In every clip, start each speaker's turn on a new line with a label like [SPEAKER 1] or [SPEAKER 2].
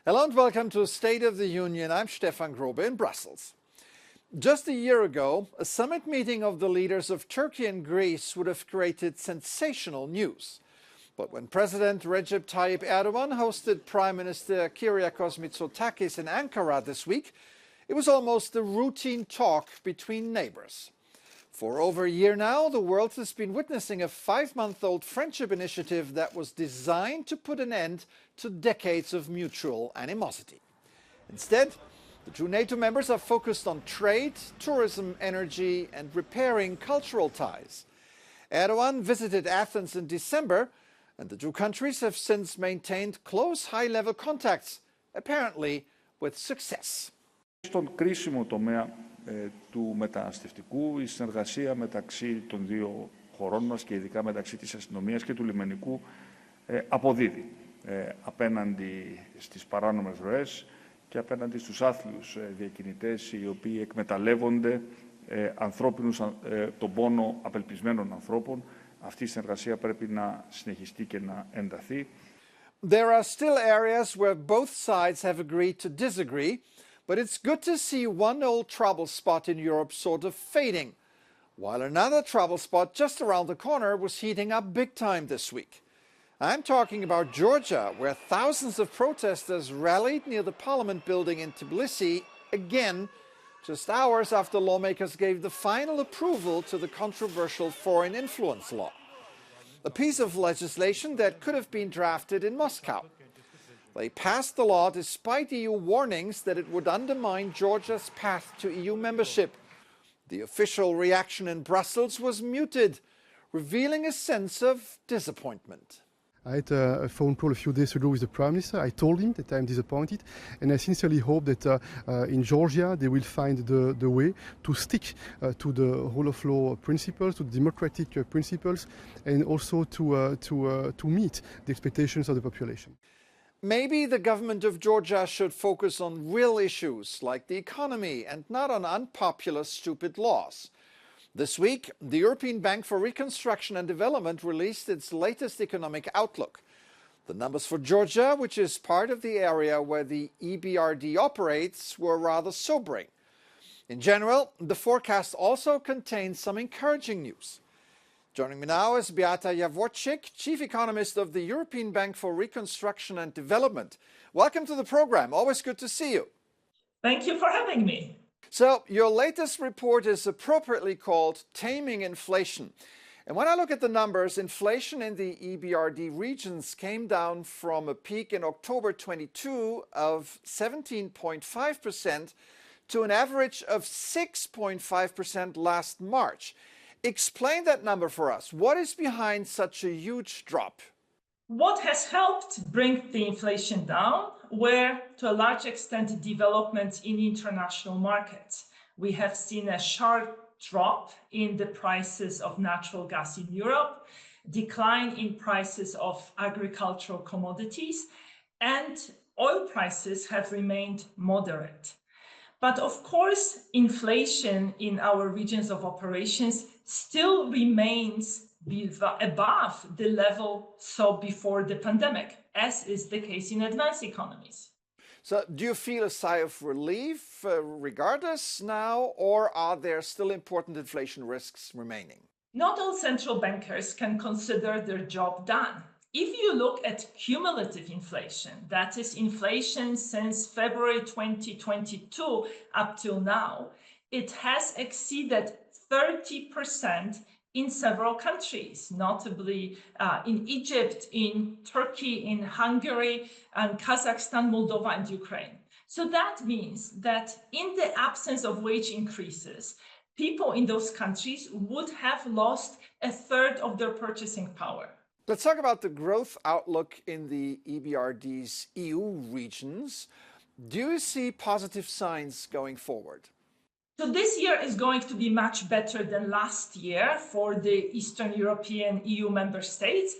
[SPEAKER 1] Hello and welcome to State of the Union. I'm Stefan Grobe in Brussels. Just a year ago, a summit meeting of the leaders of Turkey and Greece would have created sensational news. But when President Recep Tayyip Erdogan hosted Prime Minister Kyriakos Mitsotakis in Ankara this week, it was almost a routine talk between neighbors. For over a year now, the world has been witnessing a 5-month-old friendship initiative that was designed to put an end to decades of mutual animosity. Instead, the two NATO members are focused on trade, tourism, energy, and repairing cultural ties. Erdogan visited Athens in December, and the two countries have since maintained close high-level contacts, apparently with success.
[SPEAKER 2] Στον κρίσιμο τομέα του μεταναστευτικού, η συνεργασία μεταξύ των δύο χωρών μας και ειδικά μεταξύ της αστυνομίας και του λιμενικού αποδίδει απέναντι στις παράνομες ροές και απέναντι στους άθλιους διακινητές οι οποίοι εκμεταλλεύονται τον πόνο απελπισμένων ανθρώπων. Αυτή η συνεργασία πρέπει να συνεχιστεί και να ενταθεί.
[SPEAKER 1] There are still areas where both sides have agreed to disagree, but it's good to see one old trouble spot in Europe sort of fading, while another trouble spot just around the corner was heating up big time this week. I'm talking about Georgia, where thousands of protesters rallied near the parliament building in Tbilisi again, just hours after lawmakers gave the final approval to the controversial foreign influence law, a piece of legislation that could have been drafted in Moscow. They passed the law despite EU warnings that it would undermine Georgia's path to EU membership. The official reaction in Brussels was muted, revealing a sense of disappointment.
[SPEAKER 3] I had a phone call a few days ago with the Prime Minister. I told him that I'm disappointed, and I sincerely hope that in Georgia they will find the way to stick to the rule of law principles, to the democratic principles, and also to meet the expectations of the population.
[SPEAKER 1] Maybe the government of Georgia should focus on real issues like the economy and not on unpopular, stupid laws. This week, the European Bank for Reconstruction and Development released its latest economic outlook. The numbers for Georgia, which is part of the area where the EBRD operates, were rather sobering. In general, the forecast also contains some encouraging news. Joining me now is Beata Jaworczyk, Chief Economist of the European Bank for Reconstruction and Development. Welcome to the program. Always good to see you.
[SPEAKER 4] Thank you for having me.
[SPEAKER 1] So, your latest report is appropriately called Taming Inflation. And when I look at the numbers, inflation in the EBRD regions came down from a peak in October 22 of 17.5% to an average of 6.5% last March. Explain that number for us. What is behind such a huge drop?
[SPEAKER 4] What has helped bring the inflation down were, to a large extent, developments in international markets. We have seen a sharp drop in the prices of natural gas in Europe, decline in prices of agricultural commodities, and oil prices have remained moderate. But of course, inflation in our regions of operations still remains above the level saw before the pandemic, as is the case in advanced economies.
[SPEAKER 1] So do you feel a sigh of relief regardless now, or are there still important inflation risks remaining?
[SPEAKER 4] Not all central bankers can consider their job done. If you look at cumulative inflation, that is inflation since February 2022 up till now, it has exceeded 30% in several countries, notably in Egypt, in Turkey, in Hungary, and Kazakhstan, Moldova, and Ukraine. So that means that in the absence of wage increases, people in those countries would have lost a third of their purchasing power.
[SPEAKER 1] Let's talk about the growth outlook in the EBRD's EU regions. Do you see positive signs going forward?
[SPEAKER 4] So this year is going to be much better than last year for the Eastern European EU member states.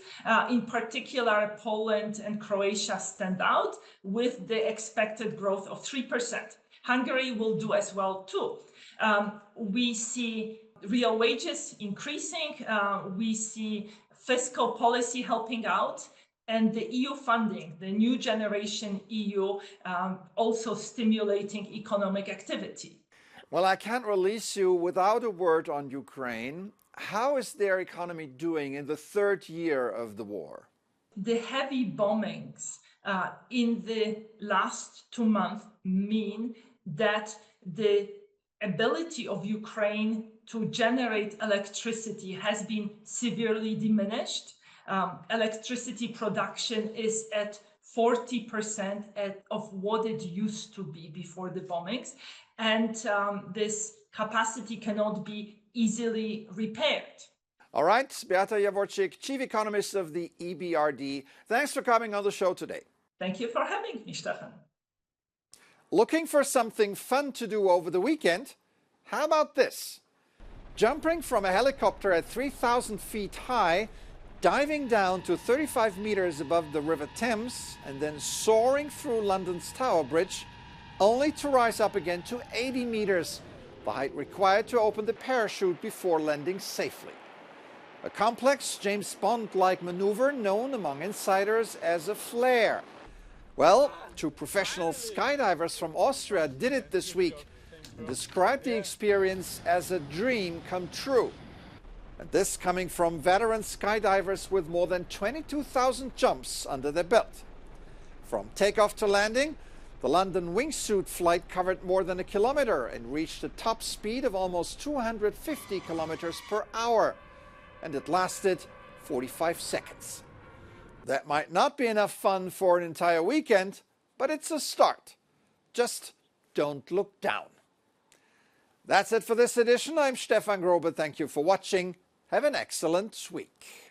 [SPEAKER 4] In particular, Poland and Croatia stand out with the expected growth of 3%. Hungary will do as well too. We see real wages increasing. We see fiscal policy helping out. and the EU funding, the new generation EU, also stimulating economic activity.
[SPEAKER 1] Well, I can't release you without a word on Ukraine. How is their economy doing in the third year of the war?
[SPEAKER 4] The heavy bombings in the last 2 months mean that the ability of Ukraine to generate electricity has been severely diminished. Electricity production is at 40% of what it used to be before the bombings, and this capacity cannot be easily repaired.
[SPEAKER 1] All right, Beata Jaworczyk, Chief Economist of the EBRD, thanks for coming on the show today.
[SPEAKER 4] Thank you for having me, Stefan.
[SPEAKER 1] Looking for something fun to do over the weekend? How about this? Jumping from a helicopter at 3,000 feet high, diving down to 35 meters above the River Thames, and then soaring through London's Tower Bridge, only to rise up again to 80 meters, the height required to open the parachute before landing safely. A complex James Bond-like maneuver known among insiders as a flare. Well, two professional skydivers from Austria did it this week and described the experience as a dream come true. And this coming from veteran skydivers with more than 22,000 jumps under their belt. From takeoff to landing, the London wingsuit flight covered more than a kilometer and reached a top speed of almost 250 kilometers per hour. And it lasted 45 seconds. That might not be enough fun for an entire weekend, but it's a start. Just don't look down. That's it for this edition. I'm Stefan Grobe. Thank you for watching. Have an excellent week.